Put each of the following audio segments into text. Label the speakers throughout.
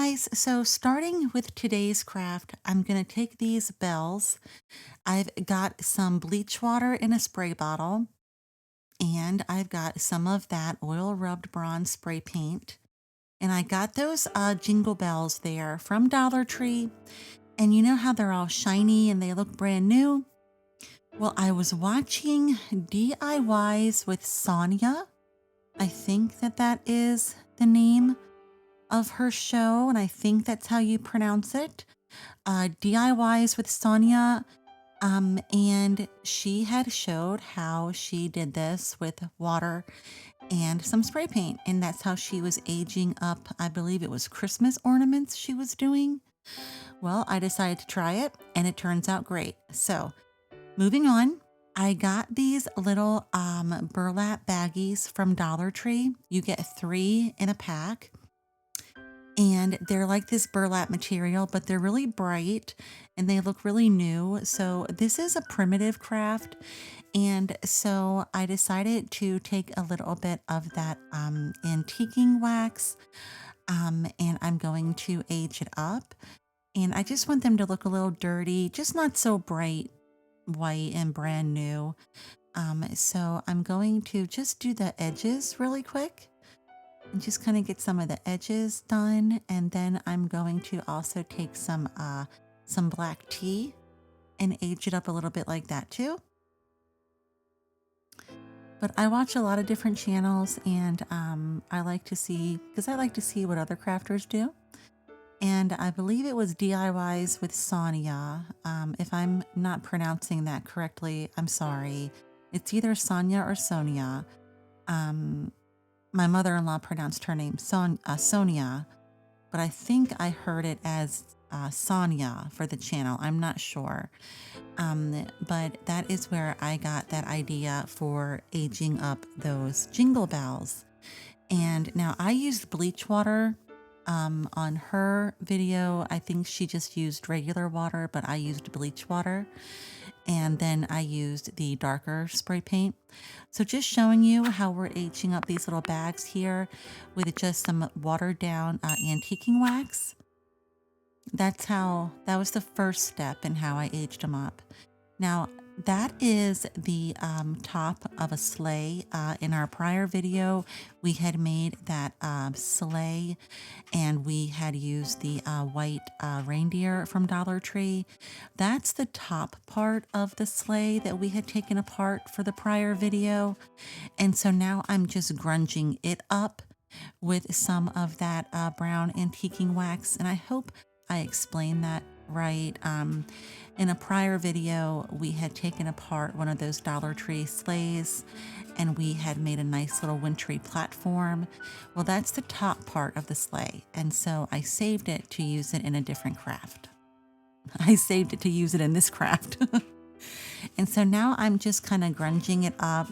Speaker 1: guys, so starting with today's craft, I'm going to take these bells. I've got some bleach water in a spray bottle, and I've got some of that oil rubbed bronze spray paint. And I got those jingle bells there from Dollar Tree. And you know how they're all shiny and they look brand new? Well, I was watching DIYs with Sonia. I think that is the name of her show, and I think that's how you pronounce it. DIYs with Sonia. And she had showed how she did this with water and some spray paint, and that's how she was aging up. I believe it was Christmas ornaments she was doing. Well, I decided to try it, and it turns out great. So, moving on, I got these little burlap baggies from Dollar Tree. You get 3 in a pack, and they're like this burlap material, but they're really bright and they look really new. So this is a primitive craft. And so I decided to take a little bit of that antiquing wax, and I'm going to age it up. And I just want them to look a little dirty, just not so bright white and brand new. So I'm going to just do the edges really quick and just kind of get some of the edges done. And then I'm going to also take some black tea and age it up a little bit like that too. But I watch a lot of different channels, and I like to see, because I like to see what other crafters do. And I believe it was DIYs with Sonia. If I'm not pronouncing that correctly, I'm sorry. It's either Sonia or Sonia. Um, my mother-in-law pronounced her name Sonia, but I think I heard it as Sonia for the channel. I'm not sure. But that is where I got that idea for aging up those jingle bells. And now I used bleach water on her video. I think she just used regular water, but I used bleach water. And then I used the darker spray paint. So just showing you how we're aging up these little bags here with just some watered down antiquing wax. That was the first step in how I aged them up. Now, that is the top of a sleigh. In our prior video, we had made that sleigh, and we had used the white reindeer from Dollar Tree. That's the top part of the sleigh that we had taken apart for the prior video. And so now I'm just grunging it up with some of that brown antiquing wax. And I hope I explained that right. In a prior video, we had taken apart one of those Dollar Tree sleighs, and we had made a nice little wintry platform. Well, that's the top part of the sleigh, and so I saved it to use it in a different craft. I saved it to use it in this craft. And so now I'm just kind of grunging it up.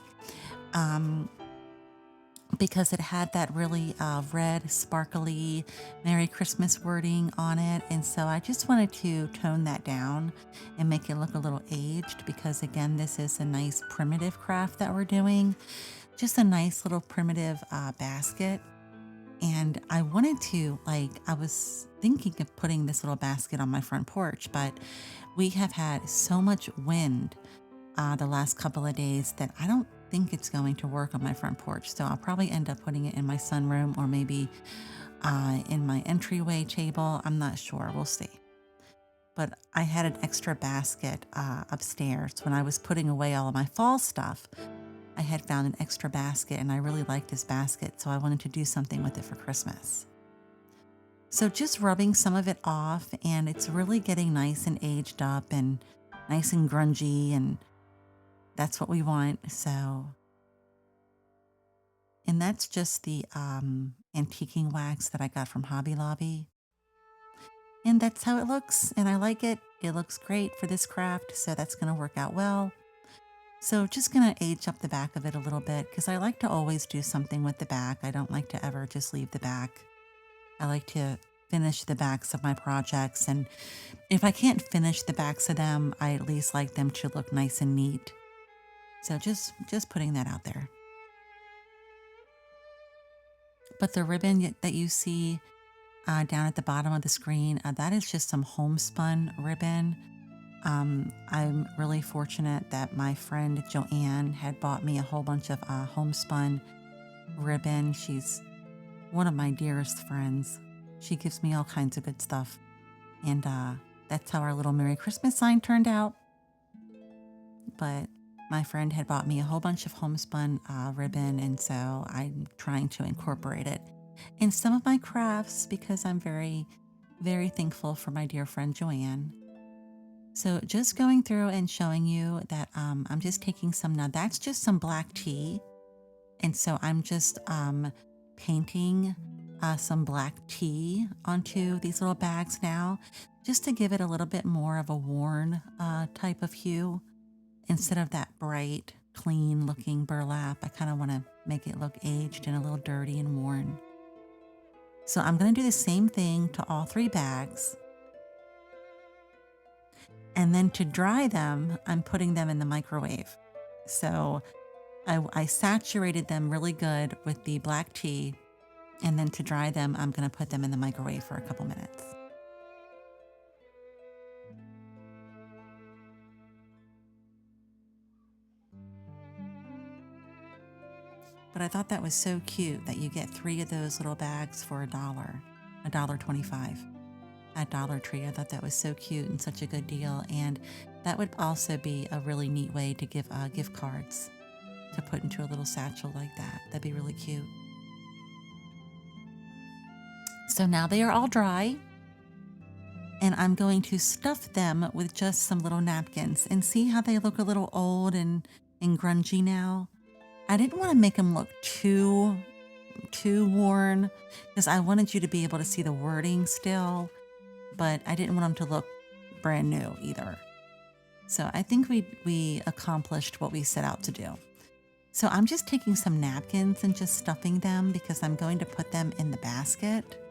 Speaker 1: Because it had that really red, sparkly Merry Christmas wording on it. And so I just wanted to tone that down and make it look a little aged, because again, this is a nice primitive craft that we're doing. Just a nice little primitive basket. And I wanted to, I was thinking of putting this little basket on my front porch, but we have had so much wind the last couple of days that I don't think it's going to work on my front porch. So I'll probably end up putting it in my sunroom, or maybe in my entryway table. I'm not sure. We'll see. But I had an extra basket upstairs when I was putting away all of my fall stuff. I had found an extra basket, and I really like this basket, so I wanted to do something with it for Christmas. So just rubbing some of it off, and it's really getting nice and aged up and nice and grungy, and that's what we want. So, and that's just the antiquing wax that I got from Hobby Lobby. And that's how it looks, and I like it. It looks great for this craft, so that's going to work out well. So just going to age up the back of it a little bit, because I like to always do something with the back. I don't like to ever just leave the back. I like to finish the backs of my projects, and if I can't finish the backs of them, I at least like them to look nice and neat. So just putting that out there. But the ribbon that you see down at the bottom of the screen. That is just some homespun ribbon. I'm really fortunate that my friend Joanne had bought me a whole bunch of homespun ribbon. She's one of my dearest friends. She gives me all kinds of good stuff. And that's how our little Merry Christmas sign turned out. But my friend had bought me a whole bunch of homespun ribbon, and so I'm trying to incorporate it in some of my crafts because I'm very, very thankful for my dear friend Joanne. So just going through and showing you that I'm just taking some, now that's just some black tea. And so I'm just painting some black tea onto these little bags now, just to give it a little bit more of a worn type of hue. Instead of that bright, clean looking burlap, I kind of want to make it look aged and a little dirty and worn. So I'm going to do the same thing to all 3 bags. And then to dry them, I'm putting them in the microwave. So I saturated them really good with the black tea. And then to dry them, I'm going to put them in the microwave for a couple minutes. But I thought that was so cute that you get 3 of those little bags for $1.25 at Dollar Tree. I thought that was so cute and such a good deal. And that would also be a really neat way to give gift cards to put into a little satchel like that. That'd be really cute. So now they are all dry, and I'm going to stuff them with just some little napkins and see how they look a little old and grungy now. I didn't want to make them look too worn because I wanted you to be able to see the wording still, but I didn't want them to look brand new either. So I think we accomplished what we set out to do. So I'm just taking some napkins and just stuffing them because I'm going to put them in the basket.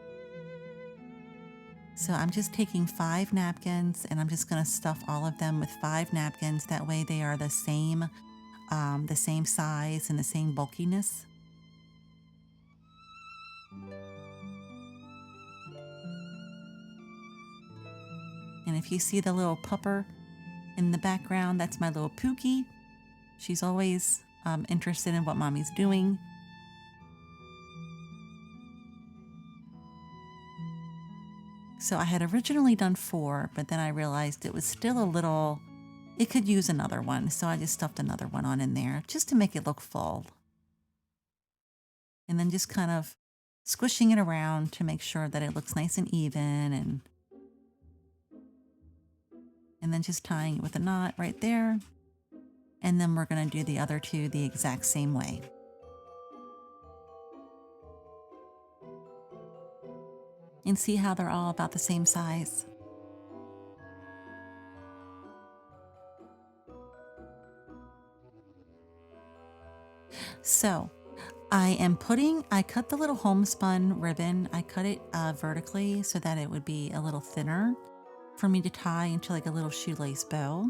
Speaker 1: So I'm just taking 5 napkins and I'm just going to stuff all of them with 5 napkins. That way they are the same size and the same bulkiness. And if you see the little pupper in the background, that's my little Pookie. She's always interested in what mommy's doing. So I had originally done 4, but then I realized it was still a little, it could use another one. So I just stuffed another one on in there just to make it look full. And then just kind of squishing it around to make sure that it looks nice and even, and then just tying it with a knot right there. And then we're going to do the other 2 the exact same way. And see how they're all about the same size. So I cut the little homespun ribbon. I cut it vertically so that it would be a little thinner for me to tie into like a little shoelace bow.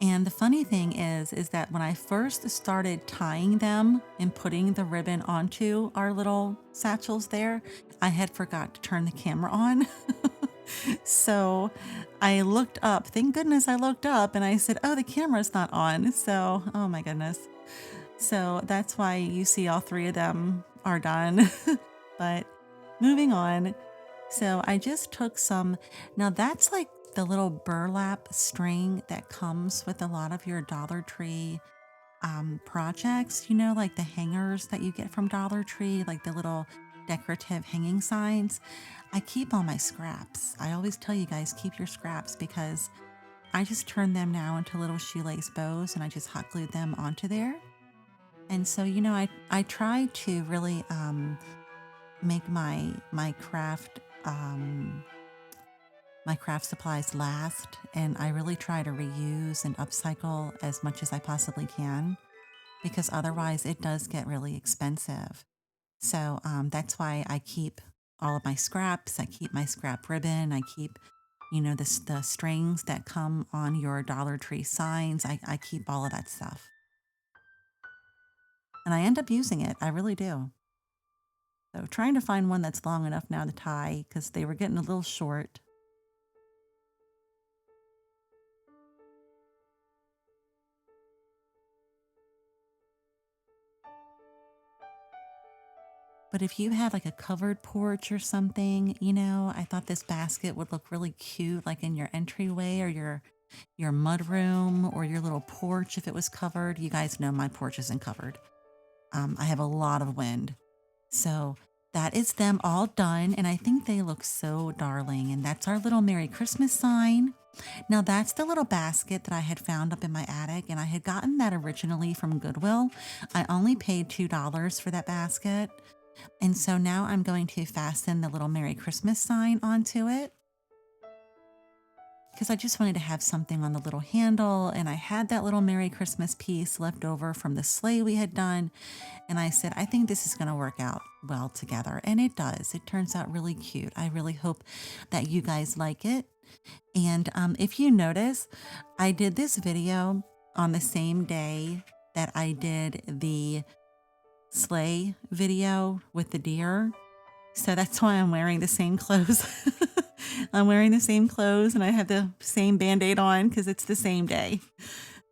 Speaker 1: And the funny thing is that when I first started tying them and putting the ribbon onto our little satchels there, I had forgot to turn the camera on. So I looked up, thank goodness I looked up, and I said, oh, the camera's not on. So, oh my goodness. So that's why you see all 3 of them are done. But moving on. So I just took some, now that's like the little burlap string that comes with a lot of your Dollar Tree projects, like the hangers that you get from Dollar Tree, like the little decorative hanging signs. I keep all my scraps. I always tell you guys, keep your scraps because I just turn them now into little shoelace bows and I just hot glued them onto there. And so, I try to really make my craft supplies last, and I really try to reuse and upcycle as much as I possibly can because otherwise it does get really expensive. So that's why I keep all of my scraps. I keep my scrap ribbon. I keep, the strings that come on your Dollar Tree signs. I keep all of that stuff. And I end up using it. I really do. So trying to find one that's long enough now to tie because they were getting a little short. But if you had like a covered porch or something, I thought this basket would look really cute, like in your entryway or your mud room or your little porch if it was covered. You guys know my porch isn't covered. I have a lot of wind. So that is them all done. And I think they look so darling. And that's our little Merry Christmas sign. Now that's the little basket that I had found up in my attic. And I had gotten that originally from Goodwill. I only paid $2 for that basket. And so now I'm going to fasten the little Merry Christmas sign onto it because I just wanted to have something on the little handle. And I had that little Merry Christmas piece left over from the sleigh we had done. And I said, I think this is going to work out well together. And it does. It turns out really cute. I really hope that you guys like it. And if you notice, I did this video on the same day that I did the sleigh video with the deer. So that's why I'm wearing the same clothes. I'm wearing the same clothes and I have the same band-aid on because it's the same day.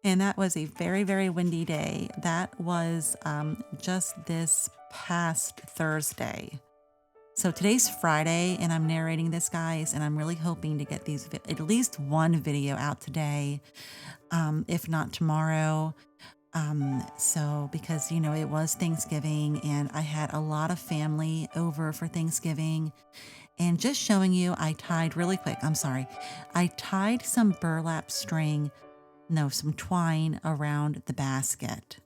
Speaker 1: And that was a very, very windy day. That was just this past Thursday. So today's Friday and I'm narrating this, guys, and I'm really hoping to get these at least one video out today, if not tomorrow. So because, it was Thanksgiving and I had a lot of family over for Thanksgiving. And just showing you, I tied really quick. I'm sorry. I tied some some twine around the basket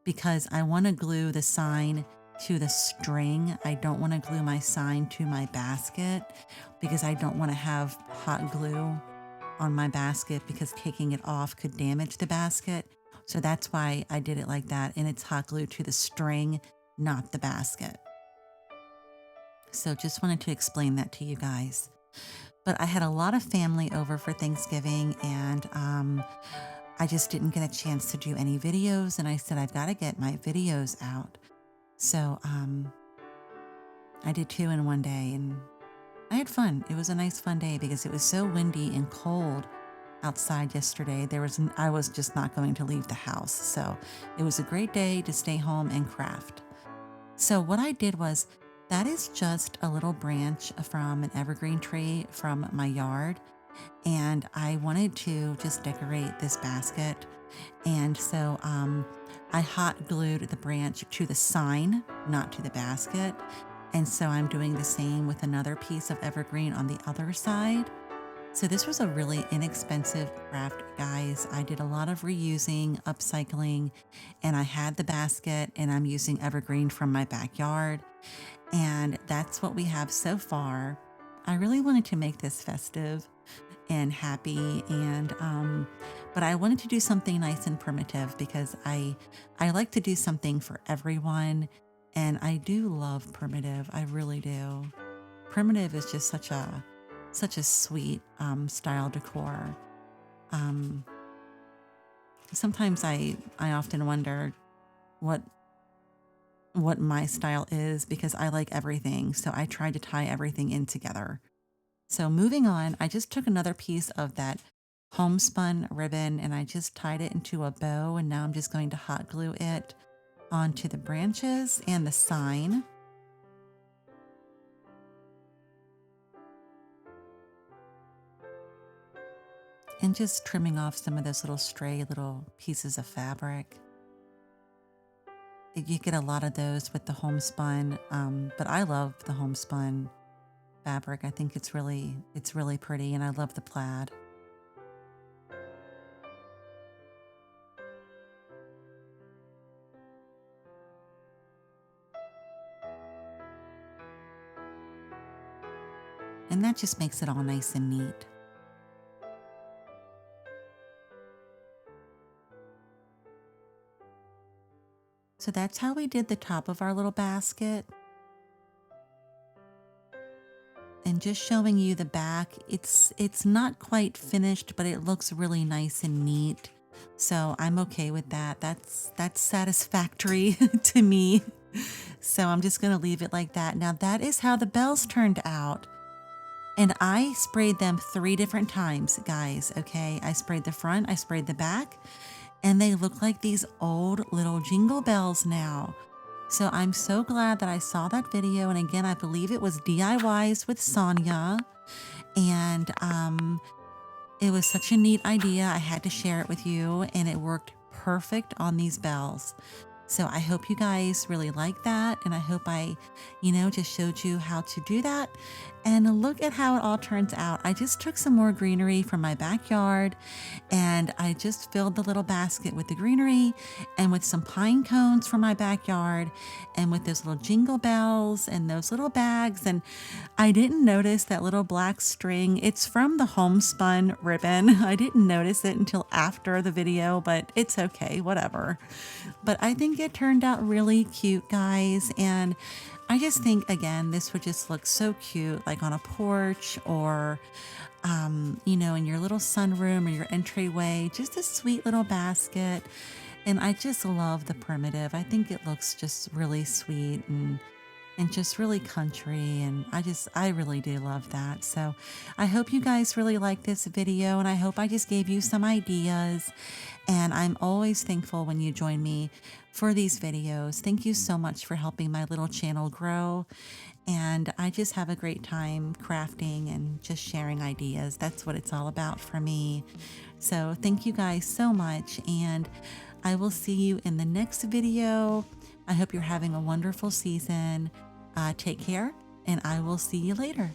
Speaker 1: because I want to glue the sign to the string. I don't want to glue my sign to my basket because I don't want to have hot glue on my basket because taking it off could damage the basket. So that's why I did it like that. And it's hot glued to the string, not the basket. So just wanted to explain that to you guys. But I had a lot of family over for Thanksgiving and I just didn't get a chance to do any videos. And I said, I've got to get my videos out. So I did 2 in one day and I had fun. It was a nice fun day because it was so windy and cold outside yesterday. I was just not going to leave the house. So it was a great day to stay home and craft. So what I did was, that is just a little branch from an evergreen tree from my yard. And I wanted to just decorate this basket. And so I hot glued the branch to the sign, not to the basket. And so I'm doing the same with another piece of evergreen on the other side. So this was a really inexpensive craft, guys. I did a lot of reusing, upcycling, and I had the basket and I'm using evergreen from my backyard. And that's what we have so far. I really wanted to make this festive and happy but I wanted to do something nice and primitive because I like to do something for everyone and I do love primitive. I really do. Primitive is just such a sweet style decor. Sometimes I often wonder what my style is because I like everything. So I tried to tie everything in together. So moving on, I just took another piece of that homespun ribbon and I just tied it into a bow and now I'm just going to hot glue it onto the branches and the sign. And just trimming off some of those little stray little pieces of fabric. You get a lot of those with the homespun, but I love the homespun fabric. I think it's really pretty and I love the plaid. And that just makes it all nice and neat. So that's how we did the top of our little basket. And just showing you the back, it's not quite finished, but it looks really nice and neat. So I'm okay with that. That's satisfactory to me. So I'm just going to leave it like that. Now that is how the bells turned out. And I sprayed them 3 different times, guys, okay? I sprayed the front, I sprayed the back, and they look like these old little jingle bells now. So I'm so glad that I saw that video, and again, I believe it was DIYs with Sonia, and it was such a neat idea. I had to share it with you, and it worked perfect on these bells. So I hope you guys really like that. And I hope I, just showed you how to do that. And look at how it all turns out. I just took some more greenery from my backyard and I just filled the little basket with the greenery and with some pine cones from my backyard and with those little jingle bells and those little bags. And I didn't notice that little black string. It's from the homespun ribbon. I didn't notice it until after the video, but it's okay, whatever. But I think it turned out really cute, guys. And I just think, again, this would just look so cute, like on a porch or, in your little sunroom or your entryway, just a sweet little basket. And I just love the primitive. I think it looks just really sweet and just really country, and I really do love that. So I hope you guys really like this video, and I hope I just gave you some ideas, and I'm always thankful when you join me for these videos. Thank you so much for helping my little channel grow, and I just have a great time crafting and just sharing ideas. That's what it's all about for me. So thank you guys so much, and I will see you in the next video. I hope you're having a wonderful season. Take care, and I will see you later.